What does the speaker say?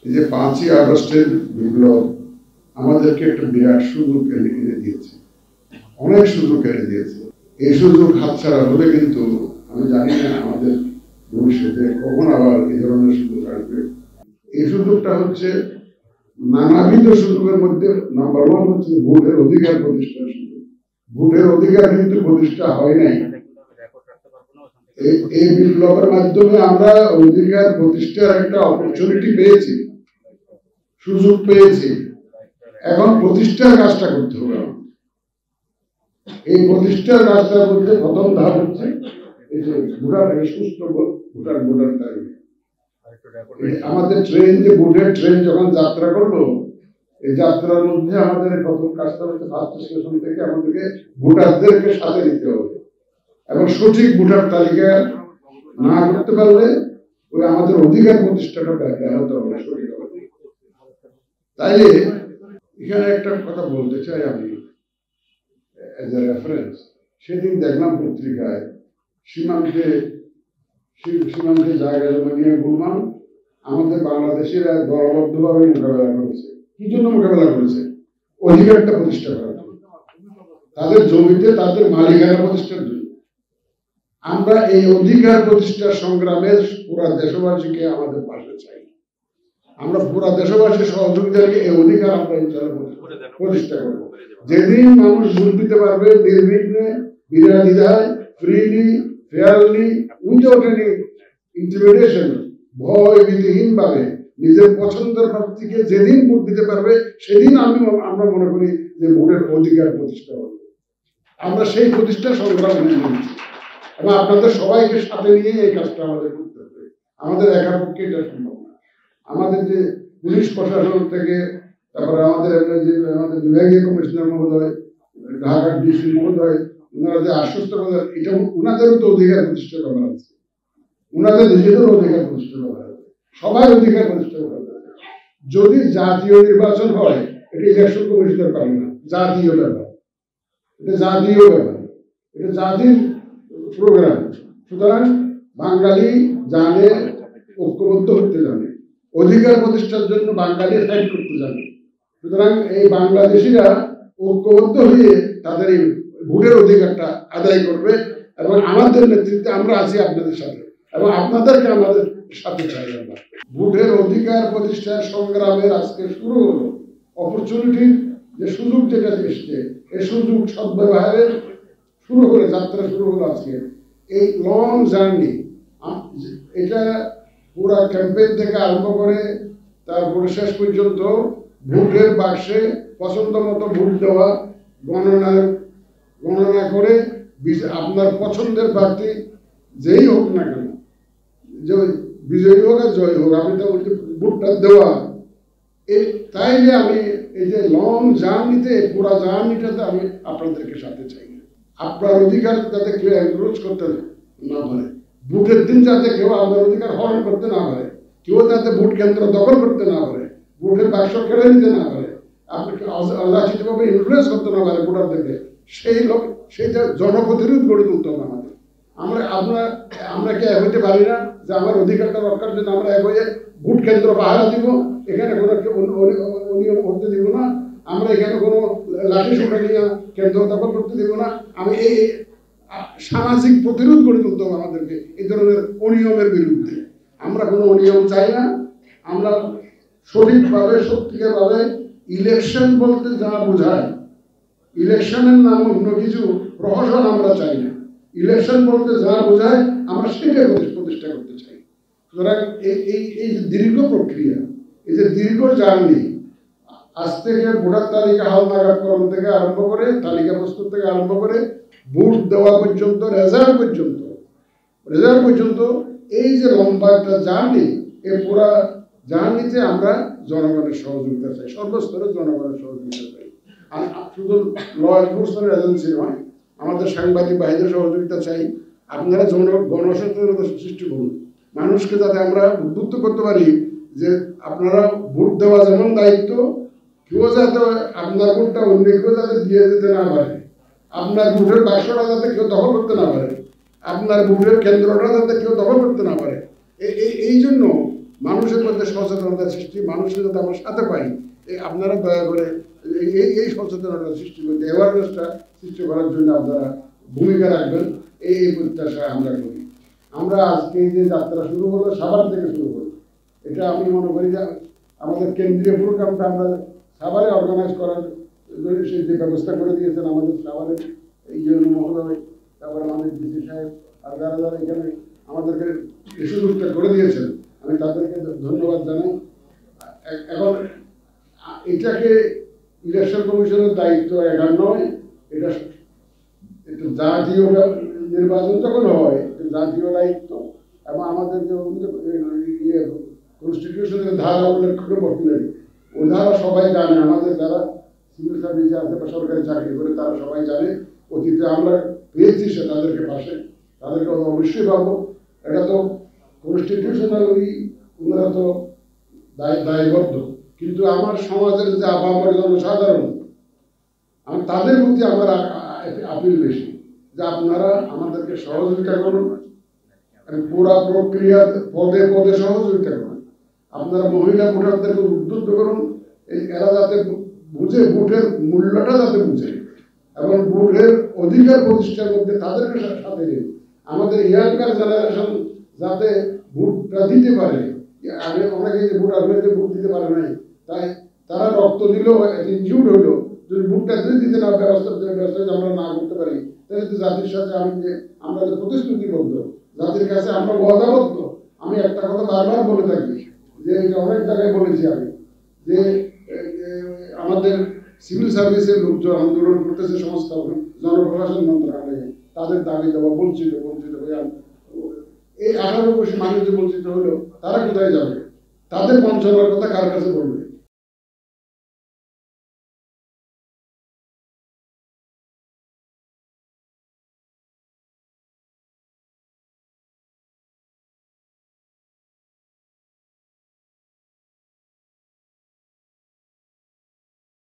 এই যে 5ই আগস্টের বিপ্লব আমাদেরকে একটা বিরাট সুযোগ এনে দিয়েছে, অনেক সুযোগ এনে দিয়েছে। এই সুযোগ হাতছাড়া হলে কিন্তু আমি জানি না আমাদের ভবিষ্যতে কখন আবার এই ধরনের সুযোগ আসবে। এই সুযোগটা হচ্ছে নানাবিধ সুযোগের মধ্যে নাম্বার 1 হচ্ছে ভোটের অধিকার প্রতিষ্ঠার সুযোগ। ভোটের অধিকার কিন্তু প্রতিষ্ঠা হয় নাই। এই বিপ্লবের মাধ্যমে আমরা অধিকার প্রতিষ্ঠার একটা অপরচুনিটি পেয়েছি, সুযোগ পেয়েছি। এখন প্রতিষ্ঠার কাজটা করতে হবে। এই প্রতিষ্ঠার কাজটা করতে প্রথম ধাপ হচ্ছে এই যে ভোটারকে সুস্থ ভোটার তালিকা। আমাদের ট্রেন যে ভোটের ট্রেন যখন যাত্রা করলো, এই যাত্রার মধ্যে আমাদের প্রথম কাজটা হচ্ছে ফার্স্ট স্টেশন থেকে আমাদেরকে ভোটারদেরকে সাথে নিতে হবে এবং সঠিক ভোটার তালিকা না করতে পারলে ওই আমাদের অধিকার প্রতিষ্ঠাটা ব্যাহত হবে। তাইলে এখানে একটা কথা বলতে চাই আমি এজ এ রেফারেন্স। সেদিন দেখলাম পত্রিকায় সীমান্তে জায়গা জমা নিয়ে গুলমান আমাদের বাংলাদেশিরা দলবদ্ধভাবে মোকাবেলা করেছে। কি জন্য মোকাবেলা করেছে? অধিকারটা প্রতিষ্ঠা করার জন্য, তাদের জমিতে তাদের মালিকানা প্রতিষ্ঠার জন্য। আমরা এই অধিকার প্রতিষ্ঠার সংগ্রামে পুরা দেশবাসীকে আমাদের পাশে চাই। আমরা পুরা দেশবাসীর সহযোগিতা নিয়ে এই অধিকার আমরা প্রতিষ্ঠা করবো। যেদিন মানুষ ভোট দিতে পারবে নির্বিঘ্নে, বিনা দ্বিধায়, freely, fairly, without any intimidation, ভয় ভীতিহীন ভাবে নিজের পছন্দের প্রার্থীকে যেদিন ভোট দিতে পারবে সেদিন আমরা মনে করি যে ভোটের অধিকার প্রতিষ্ঠা হবে। আমরা সেই প্রতিষ্ঠা সংগ্রাম নিয়েছি এবং আপনাদের সবাইকে সাথে নিয়ে এই কাজটা আমাদের করতে হবে। আমাদের একার পক্ষে এটা সম্ভব না। আমাদের যে পুলিশ প্রশাসন থেকে, তারপরে আমাদের বিভাগীয় কমিশনার মহোদয়, ঢাকার ডিসি মহোদয়, ওনারা যে আশ্বস্ত করেন, এটা ওনাদেরও তো অধিকার প্রতিষ্ঠা করা আছে, ওনাদের নিজেদেরও অধিকার প্রতিষ্ঠা করা আছে, সবাই অধিকার প্রতিষ্ঠা করা আছে। যদি জাতীয় নির্বাচন হয়, এটা ইলেকশন কমিশনের পারে না, জাতীয় ব্যাপার, এটা জাতীয় ব্যাপার, এটা জাতির প্রোগ্রাম। সুতরাং বাঙালি জানে, ঐক্যবদ্ধ হতে জানে, অধিকার প্রতিষ্ঠার জন্য বাঙালি ফাইট করতে জানে। সুতরাং এই বাংলাদেশিরা ঐক্যবদ্ধ হয়ে তাদের এই ভোটের অধিকারটা আদায় করবে এবং আমাদের নেতৃত্বে আমরা আছি আপনাদের সাথে এবং আপনাদেরকে আমাদের সাথে চাই। আমরা ভোটের অধিকার প্রতিষ্ঠার সংগ্রামের আজকে শুরু হলো। অপরচুনিটির যে সুযোগ যেটা এসছে, এই সুযোগ সদ্ব্যবহারের শুরু করে যাত্রা শুরু হলো আজকে। এই লং জার্নি, এটা পুরা ক্যাম্পেইন থেকে আরম্ভ করে তারপরে শেষ পর্যন্ত ভোটের বাক্সে পছন্দ মতো ভোট দেওয়া, গণনা করে আপনার পছন্দের প্রার্থী যেই হোক না কেন, যে বিজয়ী হোক আর জয় হোক, আপনি তো ভোটটা দেওয়া। তাই যে আমি এই যে লং জার্নিতে, পুরা জার্নিটাতে আমি আপনাদেরকে সাথে চাই। আপনার অধিকার যাতে কেউ এনক্রোচ করতে না পারে, ভোটের দিন যাতে কেউ আপনার অধিকার হরণ করতে না পারে, কেউ যাতে ভোট কেন্দ্র দখল করতে না পারে, ভোটের বাক্স কেড়ে নিতে না পারে, আপনাকে অযাচিতভাবে ইনফ্লুয়েন্স করতে না পারে ভোটারদেরকে, সেই জনপ্রতিরোধ গড়ে তুলতে হবে আমাদের। আমরা কি এক হইতে পারি না যে আমার অধিকারটা রক্ষার জন্য আমরা এক হয়ে ভোট কেন্দ্র পাহারা দিব, এখানে কোনো অনিয়ম করতে দিব না, আমরা এখানে কোনো লাঠি সোটা নিয়ে কেন্দ্র দখল করতে দিব না। আমি এই সামাজিক প্রতিরোধ গড়ে তুলতে হবে আমাদেরকে এই ধরনের অনিয়মের বিরুদ্ধে। আমরা কোনো অনিয়ম চাই না। আমরা সঠিকভাবে সত্যিকারভাবে ইলেকশন বলতে যা বোঝায়, ইলেকশনের নাম অন্য কিছু প্রহসন আমরা চাই না। ইলেকশন বলতে যা বোঝায় আমরা সেটাই প্রতিষ্ঠা করতে চাই। সুতরাং এই যে দীর্ঘ প্রক্রিয়া, এই যে দীর্ঘ জার্নি, আজ থেকে ভোটার তালিকা হালনাগাদকরণ থেকে আরম্ভ করে, তালিকা প্রস্তুত থেকে আরম্ভ করে ভোট দেওয়া পর্যন্ত, রেজাল্ট পর্যন্ত এই যে লম্বা একটা জার্নি, এই পুরা জার্নিতে আমরা জনগণের সহযোগিতা চাই, সর্বস্তরের জনগণের সহযোগিতা চাই। আর শুধু ল এনফোর্সমেন্ট এজেন্সি নয়, আমাদের সাংবাদিক ভাইদের সহযোগিতা চাই। আপনারা গণসচেতনতা সৃষ্টি করুন, মানুষকে যাতে আমরা উদ্বুদ্ধ করতে পারি যে আপনারা ভোট দেওয়া যেমন দায়িত্ব, কেউ যাতে আপনার ভোটটা অন্য কেউ যাতে দিয়ে যেতে না পারে, আপনার ভোটের বাক্সটা যাতে কেউ দখল করতে না পারে, আপনার ভোটের কেন্দ্রটা যাতে কেউ দখল করতে না পারে, এই জন্য মানুষের মধ্যে সচেতনতা সৃষ্টি, মানুষের যাতে আমরা সাথে পাই, আপনারা দয়া করে এই সচেতনতা সৃষ্টি করতে, অ্যাওয়ারনেসটা সৃষ্টি করার জন্য আপনারা ভূমিকা রাখবেন, এই প্রত্যাশা আমরা করি। আমরা আজকে যে যাত্রা শুরু হলো সাভার থেকে শুরু হলো, এটা আমি মনে করি যে আমাদের কেন্দ্রীয় প্রোগ্রামটা আমরা সাভারে অর্গানাইজ করার সেই যে ব্যবস্থা করে দিয়েছেন আমাদের সাভারের এই জন্য মহোদয়, তারপরে আমাদের ডিসি সাহেব আর যারা যারা এখানে আমাদেরকে এই সুযোগটা করে দিয়েছেন, আমি তাদেরকে ধন্যবাদ জানাই। এখন এটাকে ইলেকশন কমিশনের দায়িত্ব একার নয়, এটা জাতীয় নির্বাচন যখন হয় জাতীয় দায়িত্ব, এবং আমাদের যে কনস্টিটিউশনের ধারা উল্লেখ করে বর্তমানে ওই ধারা সবাই জানে, আমাদের যারা সিভিল সার্ভিসে আছে বা সরকারি চাকরি করে তারা সবাই জানে। অতীতে আমরা পেয়েছি সে তাদেরকে পাশে, তাদেরকে অবশ্যই পাবো। এটা তো কনস্টিটিউশনালি ওনারা তো দায়বদ্ধ, কিন্তু আমার সমাজের যে আপামর জনসাধারণ, আমি তাদের প্রতি আমার আপিল বেশি যে আপনারা আমাদেরকে সহযোগিতা করুন, পুরা প্রক্রিয়া পদে পদে সহযোগিতা করুন। আপনারা মহিলা ভোটারদেরকে উদ্বুদ্ধ করুন, এরা যাতে বুঝে, ভোটের মূল্যটা যাতে বুঝে এবং ভোটের অধিকার প্রতিষ্ঠার মধ্যে তাদেরকে সাথে নিন। আমাদের ইয়াংকার জেনারেশন যাতে ভোটটা দিতে পারে, আগে অনেকে যে ভোটার হয়েছে ভোট দিতে পারে নাই, তাই তারা রক্ত দিল, ইনজিউর্ড হইলো, যদি ভোটটা দিতে না ব্যবস্থা আমরা না করতে পারি, তাহলে তো জাতির সাথে আমরা যে প্রতিশ্রুতিবদ্ধ, জাতির কাছে আমরা ওয়াদাবদ্ধ। আমি একটা কথা বারবার বলে থাকি, যে অনেক জায়গায় বলেছি আমি, যে আমাদের সিভিল সার্ভিসের লোকজন আন্দোলন করতেছে সংস্থা জনপ্রশাসন মন্ত্রণালয়ে, তাদের দাবি দেওয়া বঞ্চিত হয়ে এই 18 কোটি মানুষ যে বঞ্চিত হলো, তারা কোথায় যাবে? তাদের বঞ্চনার কথা কার কাছে বলবে?